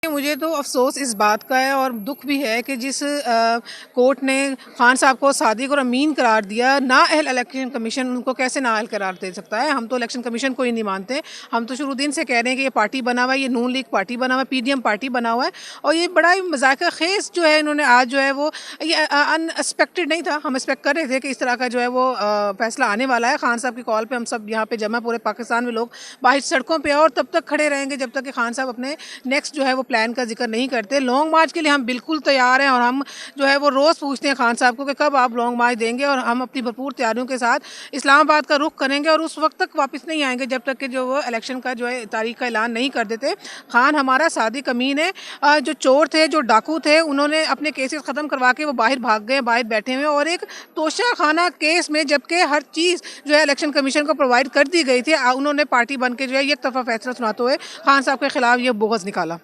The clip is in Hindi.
मुझे तो अफ़सोस इस बात का है और दुख भी है कि जिस कोर्ट ने खान साहब को सादिक और अमीन करार दिया, नाअहल इलेक्शन कमीशन उनको कैसे नाअहल करार दे सकता है। हम तो इलेक्शन कमीशन को ही नहीं मानते। हम तो शुरू दिन से कह रहे हैं कि ये पार्टी बना हुआ है, ये नून लीग पार्टी बना हुआ है, पीडीएम पार्टी बना हुआ है और ये बड़ा ही मजाक खेज जो है इन्होंने आज जो है वो ये अनएक्सपेक्टेड नहीं था। हम एक्सपेक्ट कर रहे थे कि इस तरह का जो है वो फैसला आने वाला है। खान साहब की कॉल पर हम सब यहाँ पे जमा पूरे पाकिस्तान में लोग बाहर सड़कों पर और तब तक खड़े रहेंगे जब तक कि खान साहब अपने नेक्स्ट जो है वो प्लान का जिक्र नहीं करते। लॉन्ग मार्च के लिए हम बिल्कुल तैयार हैं और हम जो है वो रोज़ पूछते हैं खान साहब को कि कब आप लॉन्ग मार्च देंगे और हम अपनी भरपूर तैयारियों के साथ इस्लामाबाद का रुख करेंगे और उस वक्त तक वापस नहीं आएंगे जब तक कि जो वो इलेक्शन का जो है तारीख का ऐलान नहीं कर देते। खान हमारा सादिक अमीन है। जो चोर थे, जो डाकू थे, उन्होंने अपने केसेस ख़त्म करवा के वो बाहर भाग गए, बाहर बैठे हुए और एक तोशा खाना केस में, जबकि हर चीज़ जो है इलेक्शन कमीशन को प्रोवाइड कर दी गई थी, उन्होंने पार्टी बन के जो है एक तरफा फैसला सुनाते हुए खान साहब के खिलाफ ये बोगस निकाला।